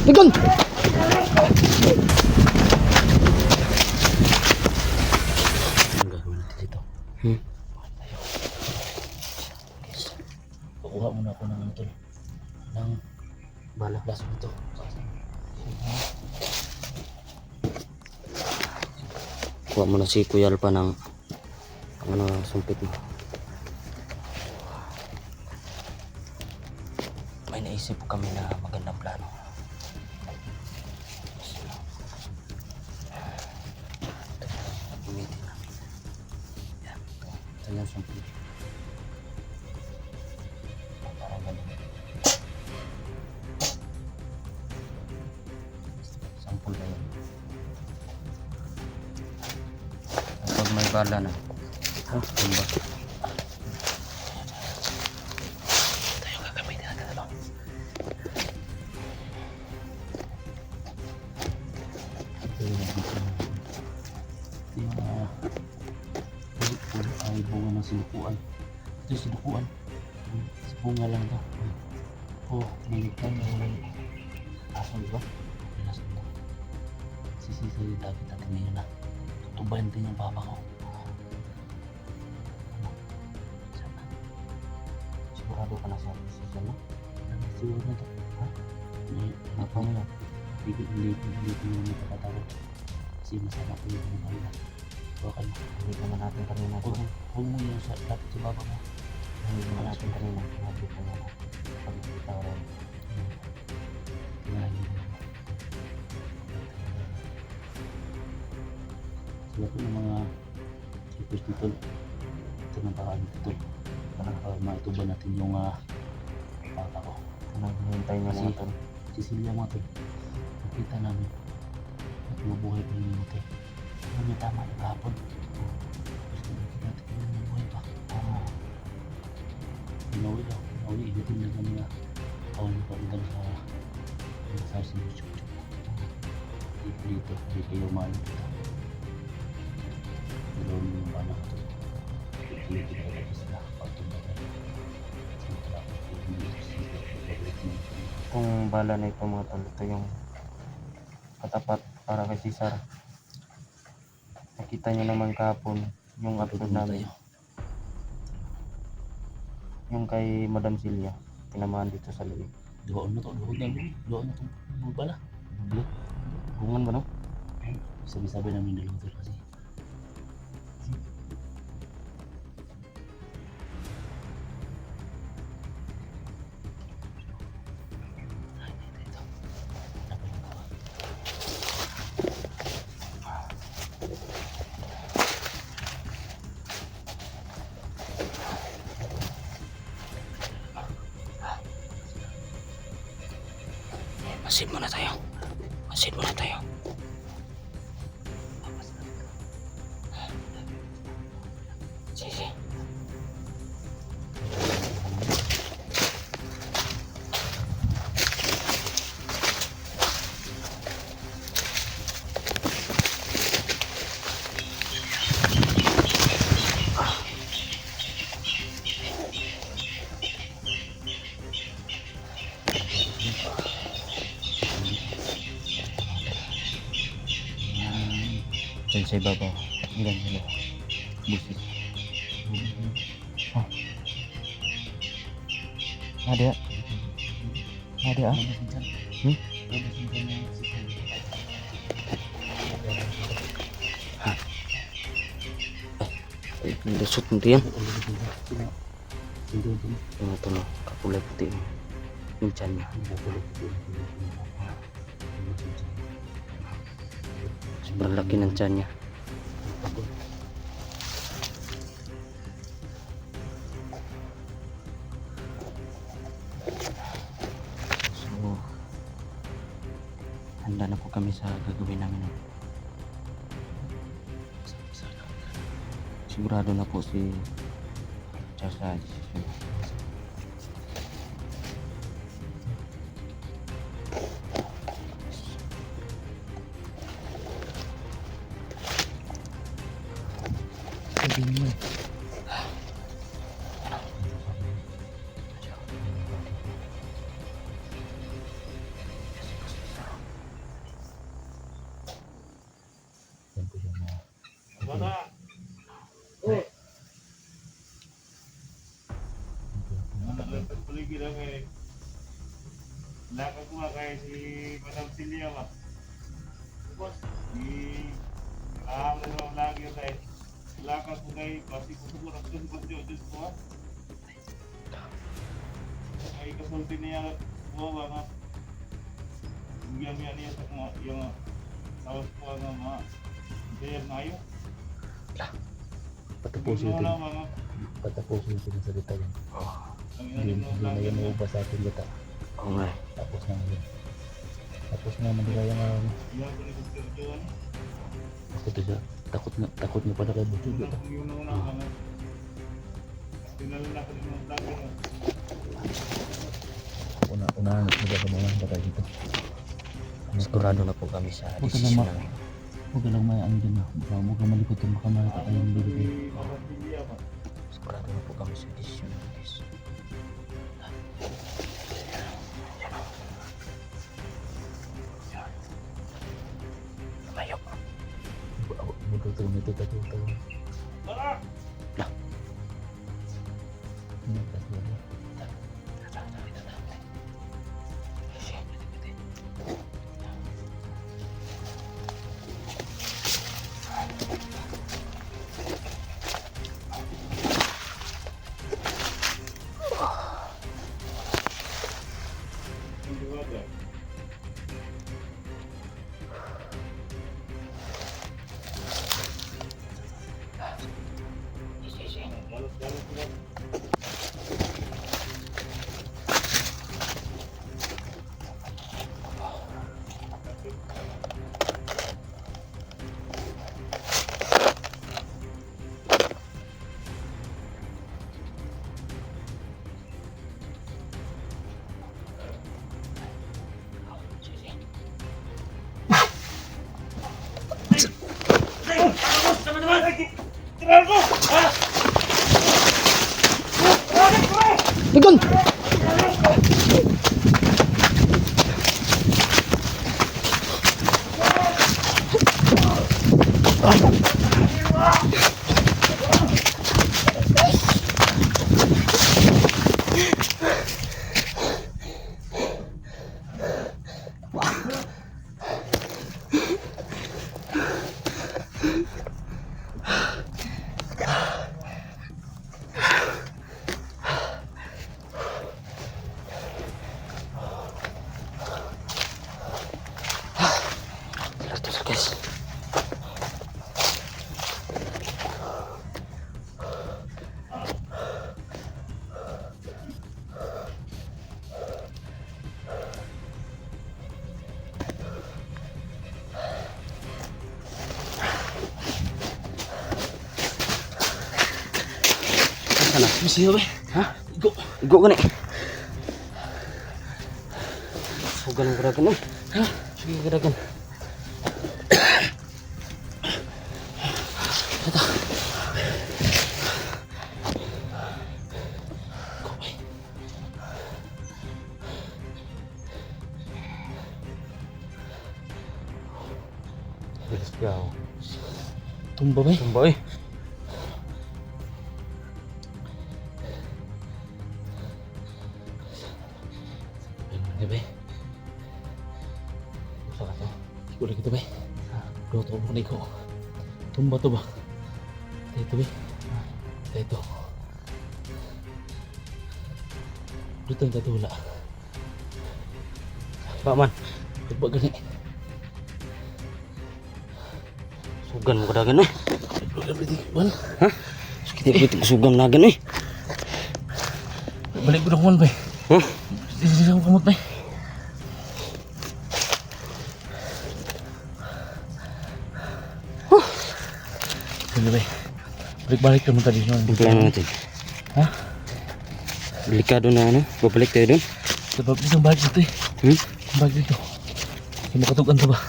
Ligon! Ang gagawin natin dito? Kukuha muna ako ng ito. Ng balak laso nito. Kuha mo na si Kuya Alpa ng ano, sumpit mo. May naisip kami na magandang plano. Gamitin na. Yan. Ito yung sumpit. Parang ganun. Sampul na yun. Kapag may bala na. Ha? Tumba. Ito yung gagamitin natin. Ano? Ito yung ay bunga ng sinukuan. Ito yung sinukuan. Sa bunga lang ito. Oh, niligtan yung aso, diba? Aso ito. Sisisa yung dati natin ngayon na. Tutubayan din yung papa ko. Sana. Sigurado ka na sa sisya mo? Sigurado na ito. Ha? Napa mo lang. Hindi ko naman nakatawag. Kasi masama ko yung kanila. Bakal mo. Hindi naman natin kanina. Huwag mo yung lapit sa baba mo. Hindi naman natin kanina. Nakapit ka naman. Pag-ikita ko rin. Kaya hindi naman. Sila po ng mga keepers dito. Ito ng paraan dito. Para maituba natin yung bata ko. Hintay niya mga ito. Sisilia mga ito. Nakita namin. At mabuhay pa yung ito. May tama yung kahapon. Gusto natin yung mabuhay pa. Pinawi daw. Pinawi. Ibitin na kami na kawan pa rin sa YouTube. Dito. Hindi kayo maano dito. Dalawin mo yung anak ko. Pilitin ka na sila. Pagtumbagan. Itong bala na ito mga tol, ito yung katapat para kay Cesar. Nakita nyo naman kahapon yung upload namin. Yung kay Madam Celia, tinamaan dito sa liig. Doon na to. Doon na to. Bala. Gungan ba no? Sabi-sabi namin dalawang to kasi. Masin muna tayo. Masin muna tayo. Sige. Diyan sa ibabaw. Ilan nila? Busit. Oh. Ada. Ada ah? Ha? Lusot mo yan. Ito no, kakulay puti yung tiyan niya. Sobrang laki ng tiyan niya. So, handa na po kami sa gagawin namin. Sigurado na po si Chasa. Sabihin mo eh. kay si Madam Celia ba? Tapos, kailangan mo lagi tayo. Lakad ko kayo, kasi kung sumura ko sa Diyos ko ha. Ay kasulti niya buwa nga. Bigyan niya sa mga yung sawas ko nga mga bayar na ayo. Patapusin Ano natin. mga Patapusin natin ang salita yan. ang Hindi na yan maubas sa ating gata. Oo nga. Tapos na yun. Tapos na mandiraya nga. Iyan ko ni Dr. John. Takot siya. Takot nga pala kay Buti. Yung una mga tinala ko din ng tayo. Unahan at magkakamangan baka dito. Sigurado na po kami sa Huwag ka desisyon lang namin. Huwag ka lang mayaan dyan na. Huwag ka malikot ka baka makita tayo ng bibig kayo. Si Madam Celia ba? Sigurado na po kami sa desisyon namin. Tumayo. Budutol mo ito tatutol. Tara! Hindi ba ba? Dalos ko ba? Ligon! Ito guys. Sana, misi ba? Ha? Igo ka na eh. Sugan ang gerakan eh. Ha? Sige gerakan. Bilis ka ako. Tumba ba eh? Tumba eh. Ano ba eh? Gusto ka to? Ikaw lagi to ba eh? Doon to mo ko. Tumba to ba? Ito ba eh? Ito. Dito ang tatula. Pak man. Coba gani. Sugan mo kadagan eh. Udah berarti ban. Ha? Kita kita sugan nagan eh. Balik udah kuman bay. Hah? Sisi kamu kamut bay. Sige bay. Balik kamu tadi non. Plan natin. Hah? Delikado na ano? Babalik tayo doon. Sebab bisa balik situ. Balik dito. Hindi makatugan to ba?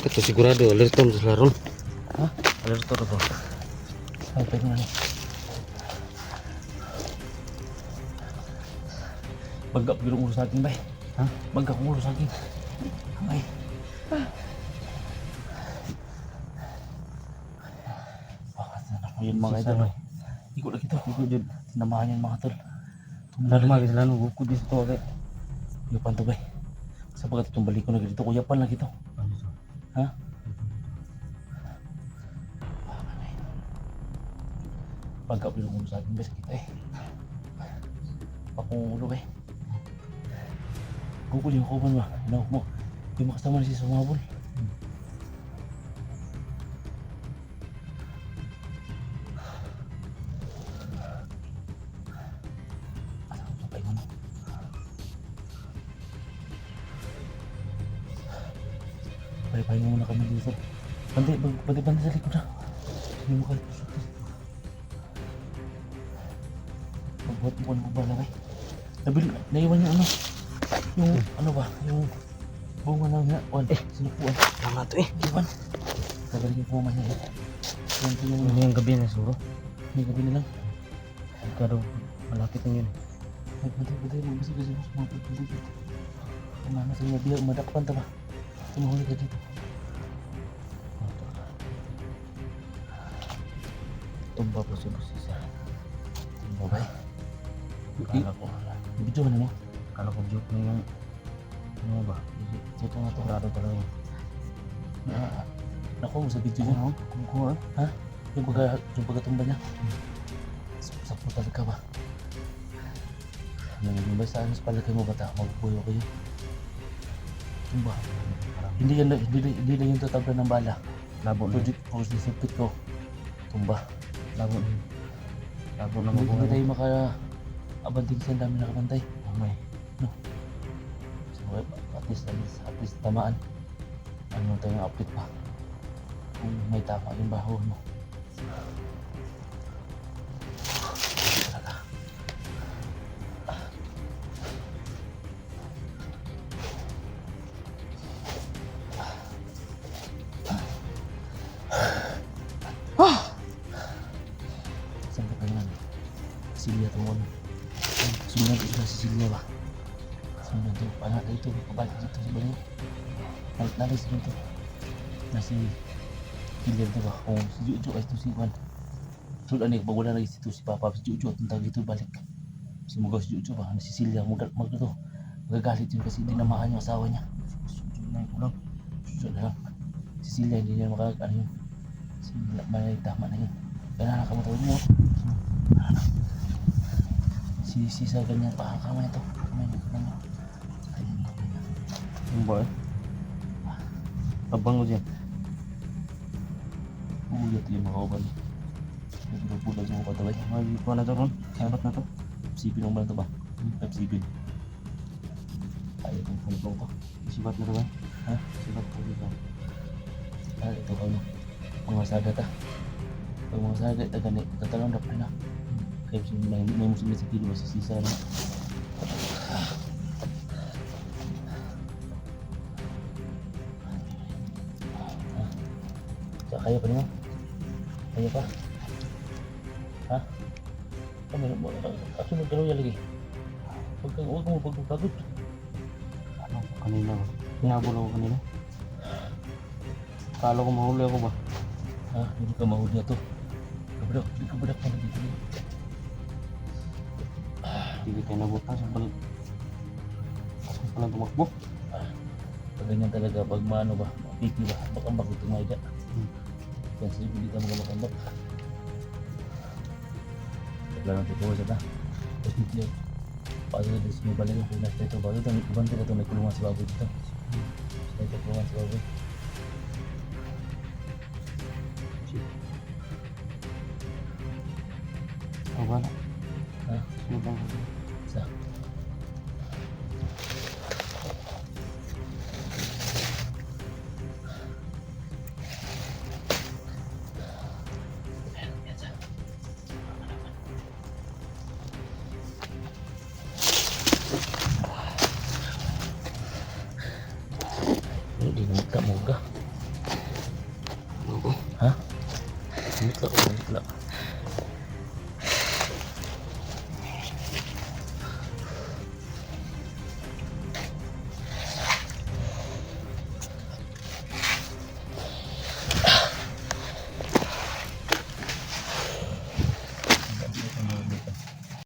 Ito sigurado alerton sa laron. Ha? Alerto to. Sampai na. Bagak biru urus akin bay. Ha? Bagak urus akin. Ay. Bakit na ako yun mga idol. Ikot lagi to. Ikot yun. Sinamahan yung mga tol. Lalo mga sila no bukod dito to. Yapan to bay. Sa pagkat itong balik ko na dito, kuyapan lang ito. Ano to? Ha? Pagkapilo ko sa akin, bes kita eh. Pakungulo bay. Kukulim ko ba ba? Hinawag mo. Hindi makasama na siya sa umabol. Ano ko pa yun? Pare-pare mo muna kami dito. Bandi sa likod na. Hindi mo kahit pasok. Magbuhat mo kung ba lang eh. Naiwan yung ano. Yung ano ba? Yung bunga ng wan. Sinupuan. Tama to eh. Iwan. Tagaling yung puma niya. Yan po yung Ano yung gabi na suro? may gabi na lang. Pero malapit na yun. Patay. Magbasa-basa mo sa mga pagpapagod. Kumana sa mga bilang madakpan ta ba? Tumahuli ka dito. Tumba po si Busisa. Tumba ba eh? Kala ko. Video ka na mo? Kala ko joke na yung ano ba? Totoo nga to. Laro talaga yun. Nakuha mo sa video niya. Kumukuha eh. Ha? Yung pagkatumba niya. Sa putal ka ba? Yung ba sa anos pala kayo mo bata? Magbuyo kayo. Tumba. Hindi na yung tatabla ng bala. Labo na. Pwede sipit ko. Tumba. Labo na. Labo na Hindi mabuhay. tayo maka-abanting siya. Ang dami nakabantay. May. So, at least tamaan. Ano tayong update pa. Kung may tama yung baho mo. Talaga. Saan ka pa naman? Cecilia ito mo. Sumunod ito na Cecilia ba? Sumunod ito. Paano ito? Kabalik dito sa banyo. Nalis dito. Na si Killer diba? Kung si Jojo ay ito si Juan. So ano pag wala lagi si Papa, si Jojo at tawag dito balik. Si Mugaw si Jojo ba? Si Cecilia magagalit yun kasi hindi namahan yung asawa niya. Jojo na yung ulang. Jojo na lang. Si Cecilia hindi niya ano yun. May tama na yun. Kaya nakamatawad mo. Si sa ganyan pa kamay ito. Kamay niya. Ayun. Tumba eh. Tabang ko dyan. Uyat yung mga kawan. Nagpulag mo pataway. Magiging na to ron. Sabat na to. Sipin ang ba ito ba? Sipin. Ayaw kong punong ko. Sibat na to ba? Ha? Sibat po dito. Ito ano. Mga saga ta. Pag mga saga ito gani. Tatalong dapat na. Kaya may musim na sa kilo. Masisisa na. Kaya pa naman. Kaya pa. Ha? Kami na mo. Ako nagdalaw yan lagi. Huwag mo pagpagod. Ano ko kanina ba? Hinabol ako kanina. Kala ko mahuli ako ba? Ha? Hindi ka mahuli na to. Hindi ka badak pa na dito. Hindi tayo nabutas. Ang balik. Kasi palang tumakbo. Pag ganyan talaga, pag maano ba, piki ba, bakambak ito may da. Yan sa hindi ka mga bakambak. Pagla ng tutuwa siya ta. Tapos dito yun. Paano na dito may balay yung punas dito. Bago ito, ibang ito may kulungan si baboy dito. May kulungan si baboy. Ako ba na? Ha? Sunod lang ko. Isa. Hindi naman ka. Ha? Hindi ka.